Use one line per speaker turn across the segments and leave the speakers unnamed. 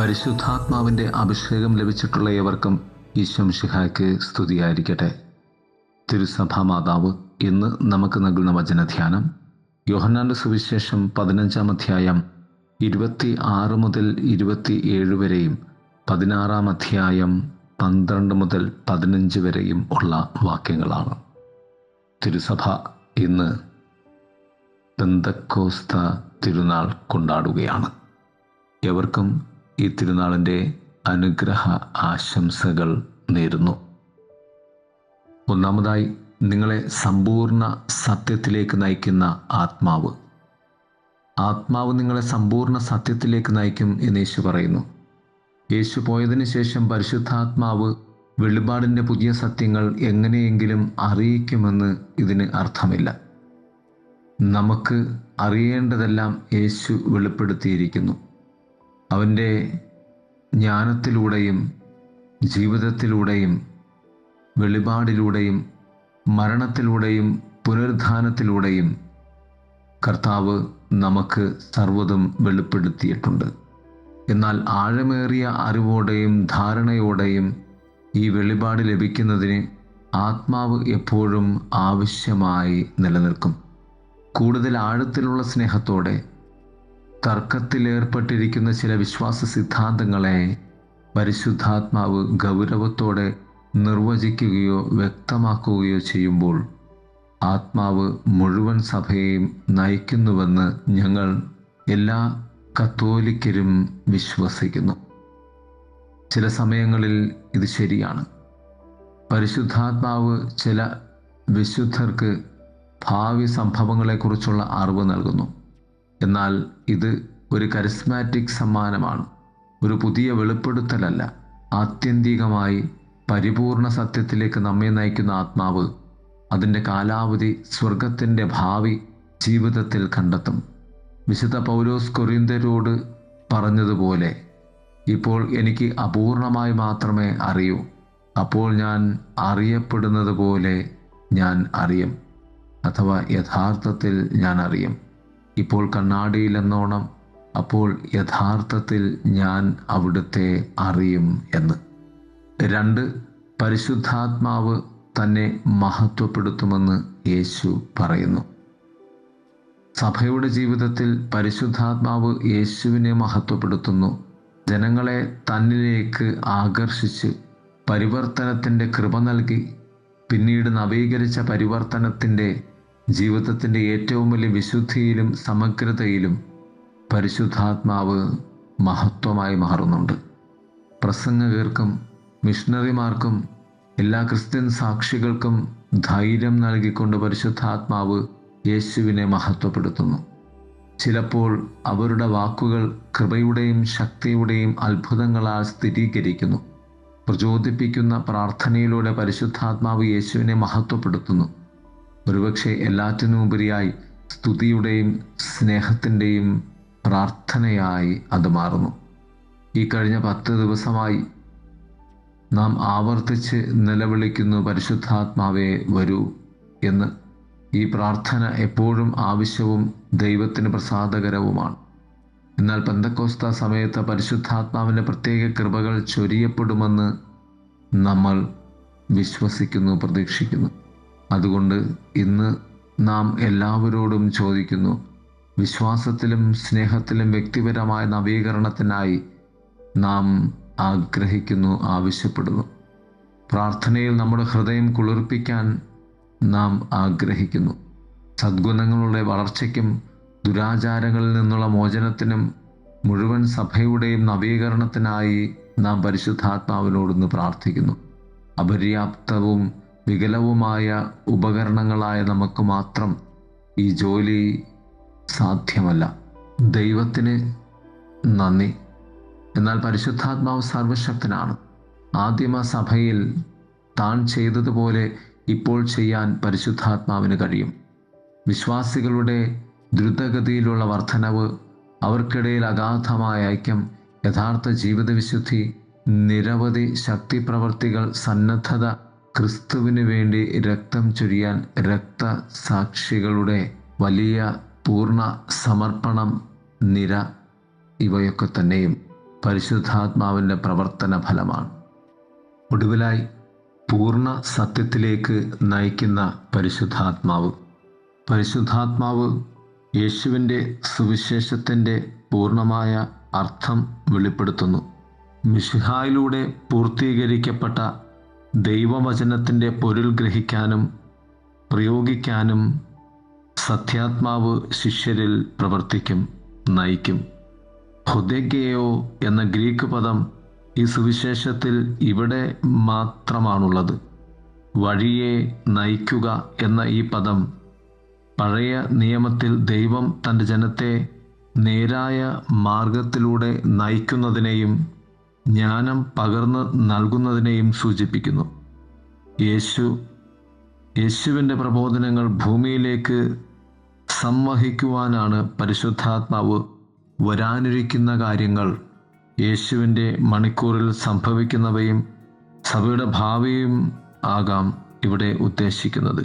പരിശുദ്ധാത്മാവിൻ്റെ അഭിഷേകം ലഭിച്ചിട്ടുള്ള ഏവർക്കും ഈശോ മിശിഹായ്ക്ക് സ്തുതിയായിരിക്കട്ടെ. തിരുസഭാ മാതാവ് ഇന്ന് നമുക്ക് നൽകുന്ന വചനധ്യാനം യോഹന്നാന്റെ സുവിശേഷം 15-ാം അധ്യായം 26 മുതൽ 27 വരെയും 16-ാം അധ്യായം 12 മുതൽ 15 വരെയും ഉള്ള വാക്യങ്ങളാണ്. തിരുസഭ ഇന്ന് പെന്തക്കോസ്ത തിരുനാൾ കൊണ്ടാടുകയാണ്. എവർക്കും ഈ തിരുനാളിൻ്റെ അനുഗ്രഹ ആശംസകൾ നേരുന്നു. ഒന്നാമതായി, നിങ്ങളെ സമ്പൂർണ്ണ സത്യത്തിലേക്ക് നയിക്കുന്ന ആത്മാവ്. ആത്മാവ് നിങ്ങളെ സമ്പൂർണ്ണ സത്യത്തിലേക്ക് നയിക്കും എന്ന് യേശു പറയുന്നു. യേശു പോയതിനു ശേഷം പരിശുദ്ധാത്മാവ് വെളിപാടിൻ്റെ പുതിയ സത്യങ്ങൾ എങ്ങനെയെങ്കിലും അറിയിക്കുമെന്ന് ഇതിന് അർത്ഥമില്ല. നമുക്ക് അറിയേണ്ടതെല്ലാം യേശു വെളിപ്പെടുത്തിയിരിക്കുന്നു. അവൻ്റെ ജ്ഞാനത്തിലൂടെയും ജീവിതത്തിലൂടെയും വെളിപാടിലൂടെയും മരണത്തിലൂടെയും പുനരുത്ഥാനത്തിലൂടെയും കർത്താവ് നമുക്ക് സർവ്വതും വെളിപ്പെടുത്തിയിട്ടുണ്ട്. എന്നാൽ ആഴമേറിയ അറിവോടെയും ധാരണയോടെയും ഈ വെളിപാട് ലഭിക്കുന്നതിന് ആത്മാവ് എപ്പോഴും ആവശ്യമായി നിലനിൽക്കും. കൂടുതൽ ആഴത്തിലുള്ള സ്നേഹത്തോടെ തർക്കത്തിലേർപ്പെട്ടിരിക്കുന്ന ചില വിശ്വാസ സിദ്ധാന്തങ്ങളെ പരിശുദ്ധാത്മാവ് ഗൗരവത്തോടെ നിർവചിക്കുകയോ വ്യക്തമാക്കുകയോ ചെയ്യുമ്പോൾ ആത്മാവ് മുഴുവൻ സഭയെയും നയിക്കുന്നുവെന്ന് ഞങ്ങൾ എല്ലാ കത്തോലിക്കരും വിശ്വസിക്കുന്നു. ചില സമയങ്ങളിൽ ഇത് ശരിയാണ്. പരിശുദ്ധാത്മാവ് ചില വിശുദ്ധർക്ക് ഭാവി സംഭവങ്ങളെക്കുറിച്ചുള്ള അറിവ് നൽകുന്നു. എന്നാൽ ഇത് ഒരു കരിസ്മാറ്റിക് സമ്മാനമാണ്, ഒരു പുതിയ വെളിപ്പെടുത്തലല്ല. ആത്യന്തികമായി പരിപൂർണ സത്യത്തിലേക്ക് നമ്മെ നയിക്കുന്ന ആത്മാവ് അതിൻ്റെ കാലാവധി സ്വർഗത്തിൻ്റെ ഭാവി ജീവിതത്തിൽ കണ്ടെത്തും. വിശുദ്ധ പൗലോസ് കൊരിന്ത്യരോട് പറഞ്ഞതുപോലെ, ഇപ്പോൾ എനിക്ക് അപൂർണമായി മാത്രമേ അറിയൂ, അപ്പോൾ ഞാൻ അറിയപ്പെടുന്നത് പോലെ ഞാൻ അറിയും, അഥവാ യഥാർത്ഥത്തിൽ ഞാൻ അറിയും. ഇപ്പോൾ കണ്ണാടിയിലെന്നോണം, അപ്പോൾ യഥാർത്ഥത്തിൽ ഞാൻ അവിടുത്തെ അറിയും എന്ന്. 2, പരിശുദ്ധാത്മാവ് തന്നെ മഹത്വപ്പെടുത്തുമെന്ന് യേശു പറയുന്നു. സഭയുടെ ജീവിതത്തിൽ പരിശുദ്ധാത്മാവ് യേശുവിനെ മഹത്വപ്പെടുത്തുന്നു. ജനങ്ങളെ തന്നിലേക്ക് ആകർഷിച്ച് പരിവർത്തനത്തിൻ്റെ കൃപ നൽകി പിന്നീട് നവീകരിച്ച പരിവർത്തനത്തിൻ്റെ ജീവിതത്തിൻ്റെ ഏറ്റവും വലിയ വിശുദ്ധിയിലും സമഗ്രതയിലും പരിശുദ്ധാത്മാവ് മഹത്വമായി മാറുന്നുണ്ട്. പ്രസംഗകർക്കും മിഷണറിമാർക്കും എല്ലാ ക്രിസ്ത്യൻ സാക്ഷികൾക്കും ധൈര്യം നൽകിക്കൊണ്ട് പരിശുദ്ധാത്മാവ് യേശുവിനെ മഹത്വപ്പെടുത്തുന്നു. ചിലപ്പോൾ അവരുടെ വാക്കുകൾ കൃപയുടെയും ശക്തിയുടെയും അത്ഭുതങ്ങളാൽ സ്ഥിരീകരിക്കുന്നു. പ്രചോദിപ്പിക്കുന്ന പ്രാർത്ഥനയിലൂടെ പരിശുദ്ധാത്മാവ് യേശുവിനെ മഹത്വപ്പെടുത്തുന്നു. ഒരുപക്ഷെ എല്ലാറ്റിനുമുപരിയായി സ്തുതിയുടെയും സ്നേഹത്തിൻ്റെയും പ്രാർത്ഥനയായി അത് മാറുന്നു. ഈ കഴിഞ്ഞ 10 ദിവസമായി നാം ആവർത്തിച്ച് നിലവിളിക്കുന്നു, പരിശുദ്ധാത്മാവേ വരൂ എന്ന്. ഈ പ്രാർത്ഥന എപ്പോഴും ആവശ്യവും ദൈവത്തിന് പ്രസാദകരവുമാണ്. എന്നാൽ പെന്തക്കോസ്ത സമയത്ത് പരിശുദ്ധാത്മാവിൻ്റെ പ്രത്യേക കൃപകൾ ചൊരിയപ്പെടുമെന്ന് നമ്മൾ വിശ്വസിക്കുന്നു, പ്രതീക്ഷിക്കുന്നു. അതുകൊണ്ട് ഇന്ന് നാം എല്ലാവരോടും ചോദിക്കുന്നു, വിശ്വാസത്തിലും സ്നേഹത്തിലും വ്യക്തിപരമായ നവീകരണത്തിനായി നാം ആഗ്രഹിക്കുന്നു, ആവശ്യപ്പെടുന്നു. പ്രാർത്ഥനയിൽ നമ്മുടെ ഹൃദയം കുളിർപ്പിക്കാൻ നാം ആഗ്രഹിക്കുന്നു. സദ്ഗുണങ്ങളുടെ വളർച്ചയ്ക്കും ദുരാചാരങ്ങളിൽ നിന്നുള്ള മോചനത്തിനും മുഴുവൻ സഭയുടെയും നവീകരണത്തിനായി നാം പരിശുദ്ധാത്മാവിനോടൊന്ന് പ്രാർത്ഥിക്കുന്നു. അപര്യാപ്തവും വികലവുമായ ഉപകരണങ്ങളായ നമുക്ക് മാത്രം ഈ ജോലി സാധ്യമല്ല. ദൈവത്തിന് നന്ദി. എന്നാൽ പരിശുദ്ധാത്മാവ് സർവശക്തനാണ്. ആദിമ സഭയിൽ താൻ ചെയ്തതുപോലെ ഇപ്പോൾ ചെയ്യാൻ പരിശുദ്ധാത്മാവിന് കഴിയും. വിശ്വാസികളുടെ ദ്രുതഗതിയിലുള്ള വർധനവ്, അവർക്കിടയിൽ അഗാധമായ ഐക്യം, യഥാർത്ഥ ജീവിത വിശുദ്ധി, നിരവധി ശക്തിപ്രവർത്തികൾ, സന്നദ്ധത, ക്രിസ്തുവിന് വേണ്ടി രക്തം ചൊരിയാൻ രക്തസാക്ഷികളുടെ വലിയ പൂർണ്ണ സമർപ്പണം, നിര, ഇവയൊക്കെ തന്നെയും പരിശുദ്ധാത്മാവിൻ്റെ പ്രവർത്തന ഫലമാണ്. ഒടുവിലായി പൂർണ്ണ സത്യത്തിലേക്ക് നയിക്കുന്ന പരിശുദ്ധാത്മാവ് യേശുവിൻ്റെ സുവിശേഷത്തിൻ്റെ പൂർണ്ണമായ അർത്ഥം വെളിപ്പെടുത്തുന്നു. മിശിഹായിലൂടെ പൂർത്തീകരിക്കപ്പെട്ട ദൈവവചനത്തിൻ്റെ പൊരുൾ ഗ്രഹിക്കാനും പ്രയോഗിക്കാനും സത്യാത്മാവ് ശിഷ്യരിൽ പ്രവർത്തിക്കും, നയിക്കും. ഹൊദെഗേയോ എന്ന ഗ്രീക്ക് പദം ഈ സുവിശേഷത്തിൽ ഇവിടെ മാത്രമാണുള്ളത്. വഴിയെ നയിക്കുക എന്ന ഈ പദം പഴയ നിയമത്തിൽ ദൈവം തൻ്റെ ജനത്തെ നേരായ മാർഗത്തിലൂടെ നയിക്കുന്നതിനെയും ജ്ഞാനം പകർന്ന് നൽകുന്നതിനെയും സൂചിപ്പിക്കുന്നു. യേശുവിൻ്റെ പ്രബോധനങ്ങൾ ഭൂമിയിലേക്ക് സംവഹിക്കുവാനാണ് പരിശുദ്ധാത്മാവ് വരാനിരിക്കുന്ന കാര്യങ്ങൾ, യേശുവിൻ്റെ മണിക്കൂറിൽ സംഭവിക്കുന്നവയും സഭയുടെ ഭാവിയും ആകാം ഇവിടെ ഉദ്ദേശിക്കുന്നത്.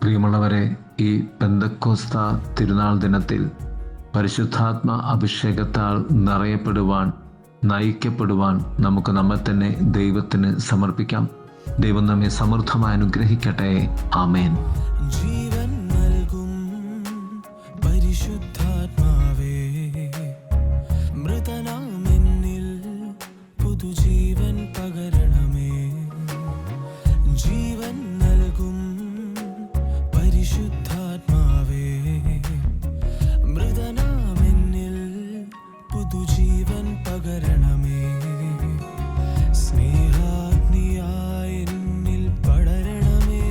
പ്രിയമുള്ളവരെ, ഈ പെന്തക്കോസ്ത തിരുനാൾ ദിനത്തിൽ പരിശുദ്ധാത്മ അഭിഷേകത്താൽ നിറയപ്പെടുവാൻ, നയിക്കപ്പെടുവാൻ നമുക്ക് നമ്മെ തന്നെ ദൈവത്തിന് സമർപ്പിക്കാം. ദൈവം നമ്മെ സമൃദ്ധമായി അനുഗ്രഹിക്കട്ടെ. ആമേൻ.
ജീവൻ നൽകും പരിശുദ്ധാത്മാവേ, മൃതനാമെന്നിൽ പുതുജീവൻ പകരണമേ. ജീവൻ നൽകും പരിശുദ്ധാത്മാവേ, മൃതനാമെന്നിൽ പുതുജീവൻ പകരണമേ. സ്നേഹാഗ്നിയായി എന്നിൽ പടരണമേ.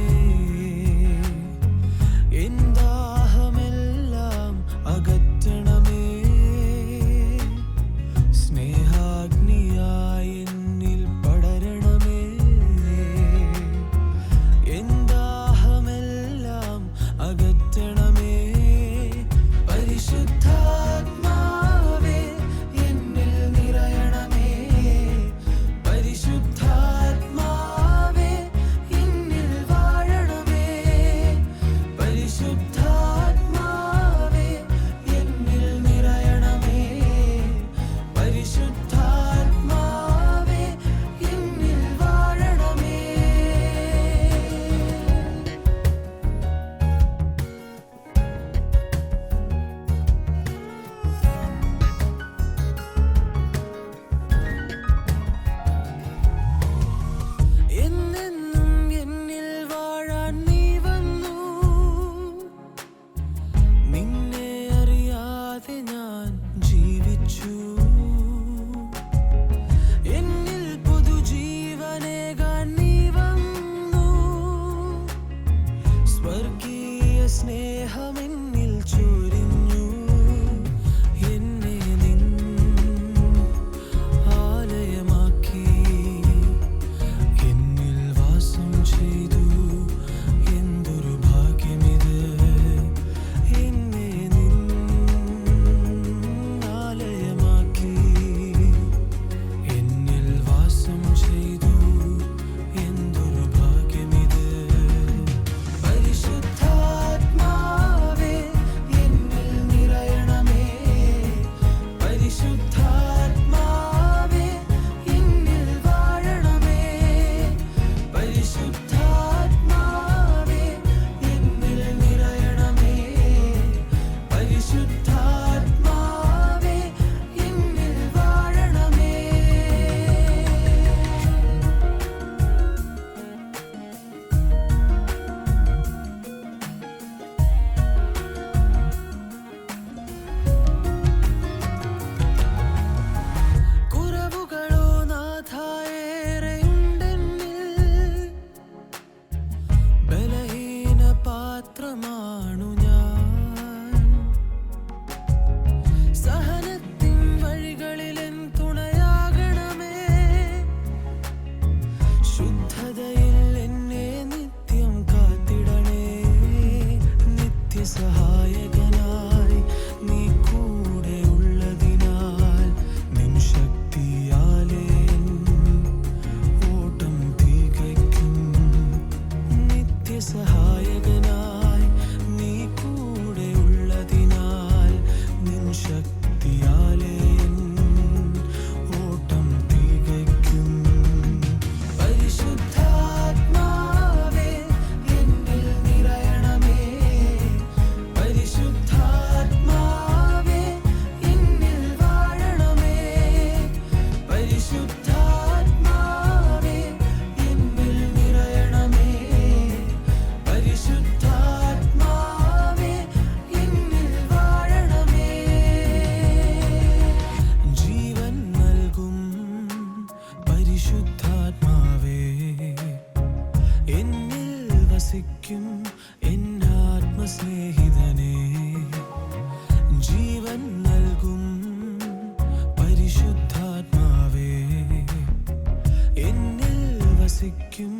പരിശുദ്ധാത്മാവേ എന്നിൽ നിറയണമേ പരിശുദ്ധാത്മാവേ എന്നിൽ വാഴണമേ ജീവൻ നൽകും പരിശുദ്ധാത്മാവേ എന്നിൽ വസിക്കും എന്നാത്മസ്നേഹിതനേ ജീവൻ നൽകും പരിശുദ്ധാത്മാവേ എന്നിൽ വസിക്കും